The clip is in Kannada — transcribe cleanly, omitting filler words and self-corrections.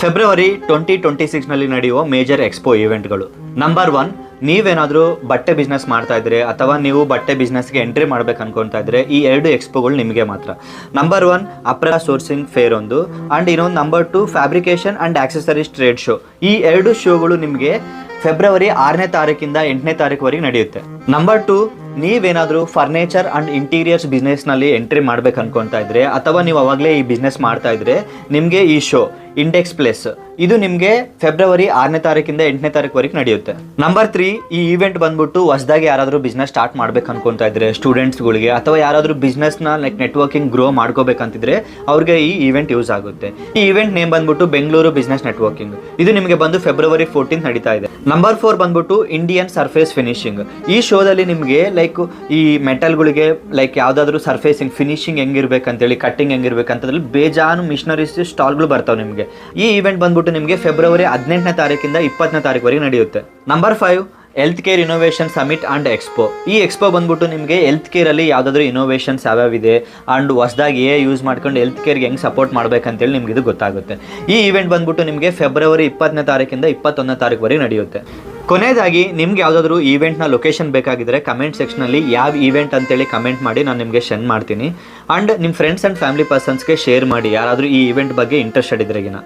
ಫೆಬ್ರವರಿ 2026ನಲ್ಲಿ ನಡೆಯುವ ಮೇಜರ್ ಎಕ್ಸ್ಪೋ ಇವೆಂಟ್ಗಳು. ನಂಬರ್ 1, ನೀವೇನಾದರೂ ಬಟ್ಟೆ ಬಿಸ್ನೆಸ್ ಮಾಡ್ತಾ ಇದ್ರೆ ಅಥವಾ ನೀವು ಬಟ್ಟೆ ಬಿಸ್ನೆಸ್ಗೆ ಎಂಟ್ರಿ ಮಾಡ್ಬೇಕು ಅನ್ಕೊತಾ ಇದ್ರೆ ಈ 2 ಎಕ್ಸ್ಪೋಗಳು ನಿಮಗೆ ಮಾತ್ರ. ನಂಬರ್ 1 ಅಪ್ರಾ ಸೋರ್ಸಿಂಗ್ ಫೇರ್ ಒಂದು, ಆ್ಯಂಡ್ ಇನ್ನೊಂದು number 2 fabrication and accessories trade show. ಈ 2 ಶೋಗಳು ನಿಮಗೆ ಫೆಬ್ರವರಿ 6ನೇ ತಾರೀಕಿಂದ 8ನೇ ತಾರೀಕುವರೆಗೆ ನಡೆಯುತ್ತೆ. ನಂಬರ್ 2, ನೀವೇನಾದರೂ ಫರ್ನಿಚರ್ ಆ್ಯಂಡ್ ಇಂಟೀರಿಯರ್ಸ್ ಬಿಸ್ನೆಸ್ನಲ್ಲಿ ಎಂಟ್ರಿ ಮಾಡ್ಬೇಕು ಅನ್ಕೊತಾ ಇದ್ರೆ ಅಥವಾ ನೀವು ಅವಾಗಲೇ ಈ ಬಿಸ್ನೆಸ್ ಮಾಡ್ತಾ ಇದ್ರೆ ನಿಮಗೆ ಈ ಶೋ ಇಂಡೆಕ್ಸ್ ಪ್ಲೇಸ್ ಇದು ನಿಮಗೆ ಫೆಬ್ರವರಿ 6ನೇ ತಾರೀಕಿಂದ 8ನೇ ತಾರೀಕುವರೆಗೆ ನಡೆಯುತ್ತೆ. ನಂಬರ್ 3, ಈ ಈವೆಂಟ್ ಬಂದ್ಬಿಟ್ಟು ಹೊಸದಾಗಿ ಯಾರಾದರೂ ಬಿಸ್ನೆಸ್ ಸ್ಟಾರ್ಟ್ ಮಾಡ್ಬೇಕು ಅನ್ಕೊತಾ ಇದ್ರೆ ಸ್ಟೂಡೆಂಟ್ಸ್ಗಳಿಗೆ ಅಥವಾ ಯಾರಾದರೂ ಬಿಸ್ನೆಸ್ನ ನೆಟ್ವರ್ಕಿಂಗ್ ಗ್ರೋ ಮಾಡ್ಕೋಬೇಕಂತಿದ್ರೆ ಅವ್ರಿಗೆ ಈ ಈವೆಂಟ್ ಯೂಸ್ ಆಗುತ್ತೆ. ಈ ಈವೆಂಟ್ ನೇಮ್ ಬಂದ್ಬಿಟ್ಟು ಬೆಂಗಳೂರು ಬಿಸ್ನೆಸ್ ನೆಟ್ವರ್ಕಿಂಗ್. ಇದು ನಿಮಗೆ ಬಂದು ಫೆಬ್ರವರಿ 14 ನಡೀತಾ ಇದೆ. ನಂಬರ್ 4 ಬಂದ್ಬಿಟ್ಟು ಇಂಡಿಯನ್ ಸರ್ಫೇಸ್ ಫಿನಿಶಿಂಗ್. ಈ ಶೋದಲ್ಲಿ ನಿಮಗೆ ಈ ಮೆಟಲ್ಗಳಿಗೆ ಯಾವುದಾದ್ರೂ ಸರ್ಫೇಸಿಂಗ್ ಫಿನಿಶಿಂಗ್ ಹೆಂಗಿರ್ಬೇಕಂತೇಳಿ ಕಟ್ಟಿಂಗ್ ಹೆಂಗಿರ್ಬೇಕಂತದ್ರಲ್ಲಿ ಬೇಜಾನು ಮಿಷನರೀಸ್ ಸ್ಟಾಲ್ಗಳು ಬರ್ತಾವೆ ನಿಮಗೆ. ಈ ಈವೆಂಟ್ ಬಂದ್ಬಿಟ್ಟು ನಿಮಗೆ ಫೆಬ್ರವರಿ 18ನೇ ತಾರೀಕಿಂದ 20ನೇ ತಾರೀಕುವರೆಗೆ ನಡೆಯುತ್ತೆ. Number 5, health care innovation summit and expo. ಈ ಎಕ್ಸ್ಪೋ ಬಂದ್ಬಿಟ್ಟು ನಿಮಗೆ ಹೆಲ್ತ್ ಕೇರಲ್ಲಿ ಯಾವುದಾದ್ರೂ ಇನೋವೇಷನ್ಸ್ ಯಾವ್ಯಾವಿದೆ ಆ್ಯಂಡ್ ಹೊಸದಾಗಿ ಯೂಸ್ ಮಾಡ್ಕೊಂಡು ಹೆಲ್ತ್ ಕೇರ್ಗೆ ಹೆಂಗೆ ಸಪೋರ್ಟ್ ಮಾಡಬೇಕಂತೇಳಿ ನಿಮ್ಗೆ ಇದು ಗೊತ್ತಾಗುತ್ತೆ. ಈ ಈವೆಂಟ್ ಬಂದ್ಬಿಟ್ಟು ನಿಮಗೆ ಫೆಬ್ರವರಿ 20ನೇ ತಾರೀಕಿಂದ 21ನೇ ತಾರೀಕುವರೆಗೆ ನಡೆಯುತ್ತೆ. ಕೊನೆಯದಾಗಿ ನಿಮ್ಗೆ ಯಾವುದಾದ್ರೂ ಈವೆಂಟ್ನ ಲೊಕೇಶನ್ ಬೇಕಾಗಿದ್ದರೆ ಕಮೆಂಟ್ ಸೆಕ್ಷನಲ್ಲಿ ಯಾವ ಈವೆಂಟ್ ಅಂತೇಳಿ ಕಮೆಂಟ್ ಮಾಡಿ ನಾನು ನಿಮಗೆ ಸೆಂಡ್ ಮಾಡ್ತೀನಿ. ಆ್ಯಂಡ್ ನಿಮ್ಮ ಫ್ರೆಂಡ್ಸ್ ಆ್ಯಂಡ್ ಫ್ಯಾಮಿಲಿ ಪರ್ಸನ್ಸ್ಗೆ ಶೇರ್ ಮಾಡಿ ಯಾರಾದರೂ ಈ ಈವೆಂಟ್ ಬಗ್ಗೆ ಇಂಟ್ರೆಸ್ಟೆಡ್ ಇದ್ರೆಗಿನ.